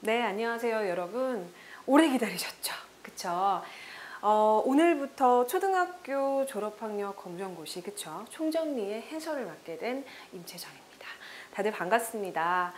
네, 안녕하세요, 여러분. 오래 기다리셨죠? 그쵸? 오늘부터 초등학교 졸업학력 검정고시, 그쵸? 총정리의 해설을 맡게 된 임채정입니다. 다들 반갑습니다.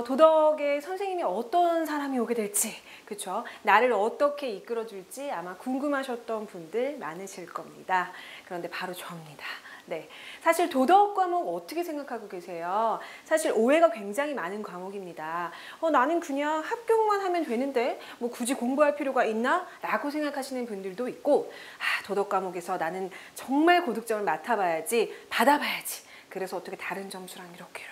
도덕의 선생님이 어떤 사람이 오게 될지, 그쵸? 나를 어떻게 이끌어줄지 아마 궁금하셨던 분들 많으실 겁니다. 그런데 바로 저입니다. 네, 사실 도덕 과목 어떻게 생각하고 계세요? 사실 오해가 굉장히 많은 과목입니다. 나는 그냥 합격만 하면 되는데 뭐 굳이 공부할 필요가 있나? 라고 생각하시는 분들도 있고, 도덕 과목에서 나는 정말 고득점을 맡아봐야지, 받아봐야지. 그래서 어떻게 다른 점수랑 이렇게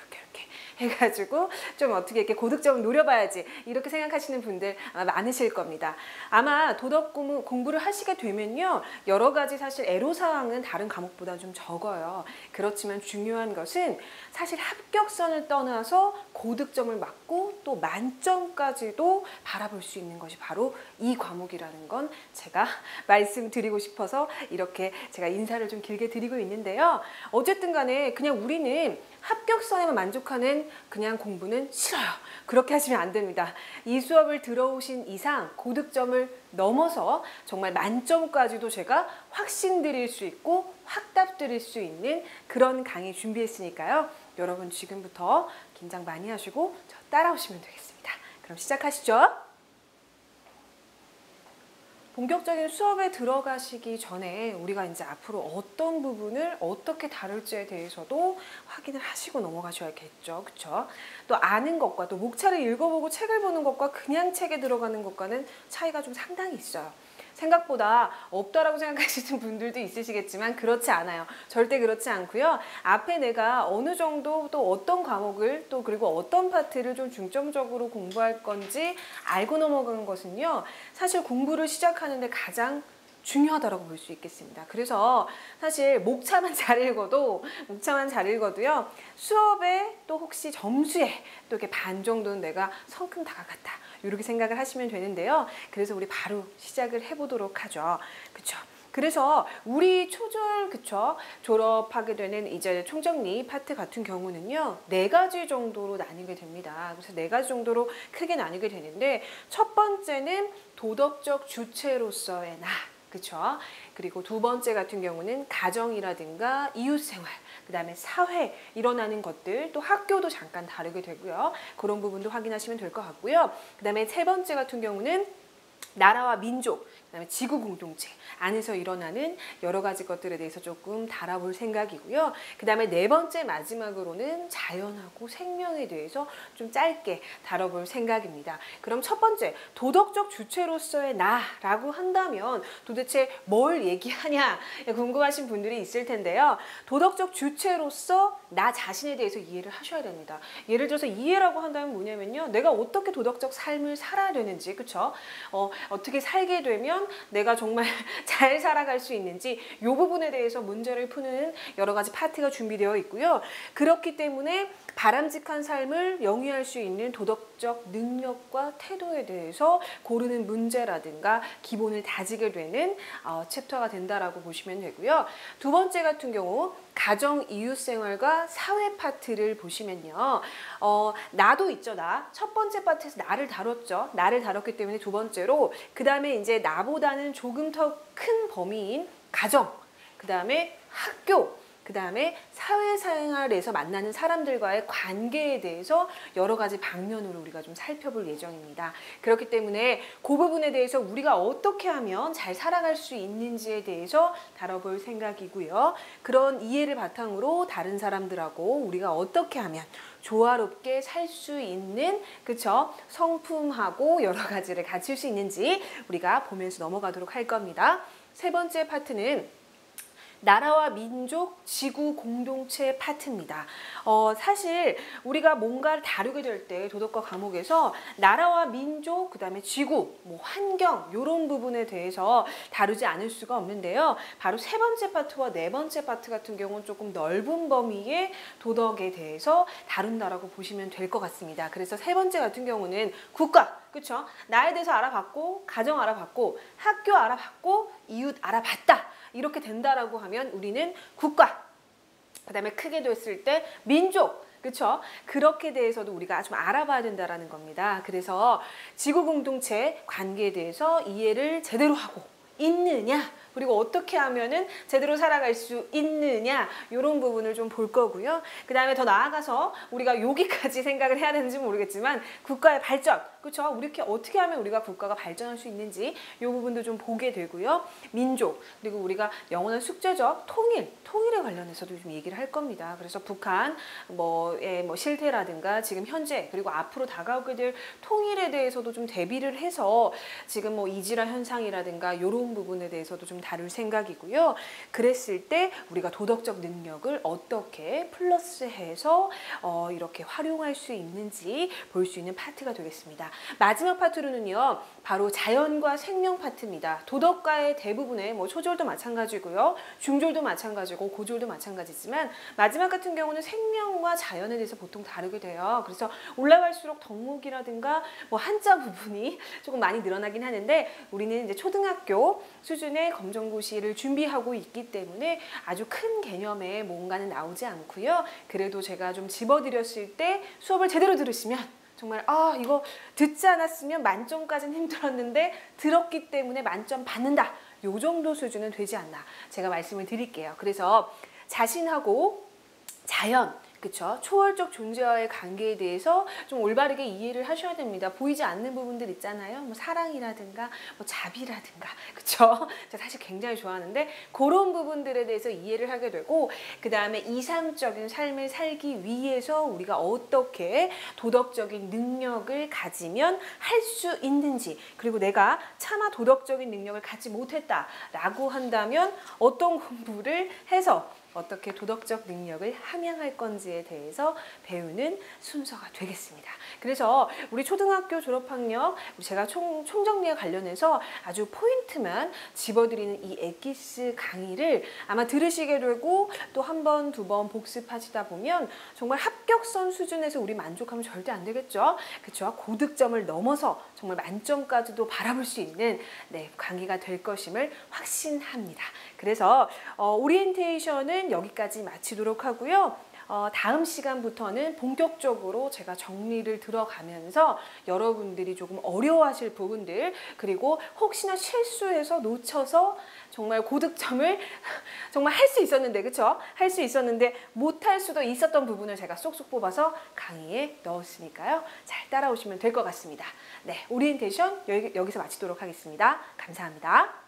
해가지고 좀 어떻게 이렇게 고득점을 노려봐야지, 이렇게 생각하시는 분들 아마 많으실 겁니다. 아마 도덕 공부를 하시게 되면요, 여러 가지 사실 애로사항은 다른 과목보다 좀 적어요. 그렇지만 중요한 것은 사실 합격선을 떠나서 고득점을 맞고 또 만점까지도 바라볼 수 있는 것이 바로 이 과목이라는 건 제가 말씀드리고 싶어서 이렇게 제가 인사를 좀 길게 드리고 있는데요. 어쨌든 간에 그냥 우리는 합격선에만 만족하는 그냥 공부는 싫어요. 그렇게 하시면 안 됩니다. 이 수업을 들어오신 이상 고득점을 넘어서 정말 만점까지도 제가 확신 드릴 수 있고 확답 드릴 수 있는 그런 강의 준비했으니까요. 여러분 지금부터 긴장 많이 하시고 저 따라오시면 되겠습니다. 그럼 시작하시죠. 본격적인 수업에 들어가시기 전에 우리가 이제 앞으로 어떤 부분을 어떻게 다룰지에 대해서도 확인을 하시고 넘어가셔야겠죠. 그쵸? 또 아는 것과 또 목차를 읽어보고 책을 보는 것과 그냥 책에 들어가는 것과는 차이가 좀 상당히 있어요. 생각보다 없다라고 생각하시는 분들도 있으시겠지만 그렇지 않아요. 절대 그렇지 않고요. 앞에 내가 어느 정도 또 어떤 과목을 또 그리고 어떤 파트를 좀 중점적으로 공부할 건지 알고 넘어가는 것은요, 사실 공부를 시작하는데 가장 중요하다고 볼 수 있겠습니다. 그래서 사실 목차만 잘 읽어도요, 수업에 또 혹시 점수에 또 이렇게 반 정도는 내가 성큼 다가갔다, 이렇게 생각을 하시면 되는데요. 그래서 우리 바로 시작을 해보도록 하죠. 그쵸? 그래서 우리 초졸, 그쵸? 졸업하게 되는 이제 총정리 파트 같은 경우는요, 4가지 정도로 나뉘게 됩니다. 그래서 4가지 정도로 크게 나뉘게 되는데, 첫 번째는 도덕적 주체로서의 나. 그쵸? 그리고 두 번째 같은 경우는 가정이라든가 이웃생활, 그 다음에 사회, 일어나는 것들, 또 학교도 잠깐 다루게 되고요. 그런 부분도 확인하시면 될 것 같고요. 그 다음에 세 번째 같은 경우는 나라와 민족, 그 다음에 지구 공동체 안에서 일어나는 여러 가지 것들에 대해서 조금 다뤄볼 생각이고요. 그 다음에 네 번째 마지막으로는 자연하고 생명에 대해서 좀 짧게 다뤄볼 생각입니다. 그럼 첫 번째, 도덕적 주체로서의 나라고 한다면 도대체 뭘 얘기하냐 궁금하신 분들이 있을 텐데요. 도덕적 주체로서 나 자신에 대해서 이해를 하셔야 됩니다. 예를 들어서 이해라고 한다면 뭐냐면요, 내가 어떻게 도덕적 삶을 살아야 되는지, 그쵸? 어떻게 살게 되면 내가 정말 잘 살아갈 수 있는지, 이 부분에 대해서 문제를 푸는 여러 가지 파트가 준비되어 있고요. 그렇기 때문에 바람직한 삶을 영위할 수 있는 도덕적 능력과 태도에 대해서 고르는 문제라든가 기본을 다지게 되는 챕터가 된다라고 보시면 되고요. 두 번째 같은 경우 가정, 이웃생활과 사회 파트를 보시면요, 나도 있죠. 나. 첫 번째 파트에서 나를 다뤘죠. 나를 다뤘기 때문에 두 번째로, 그 다음에 이제 나보다는 조금 더 큰 범위인 가정, 그 다음에 학교, 그 다음에 사회생활에서 만나는 사람들과의 관계에 대해서 여러 가지 방면으로 우리가 좀 살펴볼 예정입니다. 그렇기 때문에 그 부분에 대해서 우리가 어떻게 하면 잘 살아갈 수 있는지에 대해서 다뤄볼 생각이고요. 그런 이해를 바탕으로 다른 사람들하고 우리가 어떻게 하면 조화롭게 살 수 있는, 그쵸? 성품하고 여러 가지를 갖출 수 있는지 우리가 보면서 넘어가도록 할 겁니다. 세 번째 파트는 나라와 민족, 지구 공동체 파트입니다. 사실 우리가 뭔가를 다루게 될 때 도덕과 과목에서 나라와 민족, 그 다음에 지구, 뭐 환경, 이런 부분에 대해서 다루지 않을 수가 없는데요. 바로 세 번째 파트와 네 번째 파트 같은 경우는 조금 넓은 범위의 도덕에 대해서 다룬다라고 보시면 될 것 같습니다. 그래서 세 번째 같은 경우는 국가, 그쵸? 나에 대해서 알아봤고, 가정 알아봤고, 학교 알아봤고, 이웃 알아봤다, 이렇게 된다라고 하면 우리는 국가, 그 다음에 크게 됐을 때 민족, 그렇죠? 그렇게 대해서도 우리가 좀 알아봐야 된다라는 겁니다. 그래서 지구 공동체 관계에 대해서 이해를 제대로 하고 있느냐, 그리고 어떻게 하면은 제대로 살아갈 수 있느냐, 이런 부분을 좀 볼 거고요. 그 다음에 더 나아가서 우리가 여기까지 생각을 해야 되는지 모르겠지만 국가의 발전, 그렇죠? 이렇게 어떻게 하면 우리가 국가가 발전할 수 있는지 이 부분도 좀 보게 되고요. 민족, 그리고 우리가 영원한 숙제적 통일에 관련해서도 좀 얘기를 할 겁니다. 그래서 북한 뭐의 실태라든가 지금 현재 그리고 앞으로 다가오게 될 통일에 대해서도 좀 대비를 해서 지금 뭐 이지라 현상이라든가 이런 부분에 대해서도 좀 다룰 생각이고요. 그랬을 때 우리가 도덕적 능력을 어떻게 플러스해서 이렇게 활용할 수 있는지 볼 수 있는 파트가 되겠습니다. 마지막 파트로는요, 바로 자연과 생명 파트입니다. 도덕과의 대부분의 초절도 마찬가지고요, 중절도 마찬가지고 고절도 마찬가지지만 마지막 같은 경우는 생명과 자연에 대해서 보통 다루게 돼요. 그래서 올라갈수록 덕목이라든가 한자 부분이 조금 많이 늘어나긴 하는데 우리는 이제 초등학교 수준의 검정고시를 준비하고 있기 때문에 아주 큰 개념의 뭔가는 나오지 않고요. 그래도 제가 좀 집어드렸을 때 수업을 제대로 들으시면 정말 이거 듣지 않았으면 만점까지는 힘들었는데 들었기 때문에 만점 받는다, 요 정도 수준은 되지 않나 제가 말씀을 드릴게요. 그래서 자신하고 자연, 그쵸? 초월적 존재와의 관계에 대해서 좀 올바르게 이해를 하셔야 됩니다. 보이지 않는 부분들 있잖아요. 사랑이라든가 자비라든가, 그쵸? 제가 사실 굉장히 좋아하는데 그런 부분들에 대해서 이해를 하게 되고, 그 다음에 이상적인 삶을 살기 위해서 우리가 어떻게 도덕적인 능력을 가지면 할 수 있는지, 그리고 내가 차마 도덕적인 능력을 갖지 못했다라고 한다면 어떤 공부를 해서 어떻게 도덕적 능력을 함양할 건지에 대해서 배우는 순서가 되겠습니다. 그래서 우리 초등학교 졸업학력, 제가 총정리에 관련해서 아주 포인트만 집어드리는 이 엑기스 강의를 아마 들으시게 되고 또 한 번, 두 번 복습하시다 보면 정말 합격선 수준에서 우리 만족하면 절대 안 되겠죠. 그렇죠? 고득점을 넘어서 정말 만점까지도 바라볼 수 있는 강의가 될 것임을 확신합니다. 그래서 오리엔테이션은 여기까지 마치도록 하고요. 다음 시간부터는 본격적으로 제가 정리를 들어가면서 여러분들이 조금 어려워하실 부분들, 그리고 혹시나 실수해서 놓쳐서 정말 고득점을 정말 할 수 있었는데, 그쵸? 할 수 있었는데 못할 수도 있었던 부분을 제가 쏙쏙 뽑아서 강의에 넣었으니까요. 잘 따라오시면 될 것 같습니다. 네, 오리엔테이션 여기서 마치도록 하겠습니다. 감사합니다.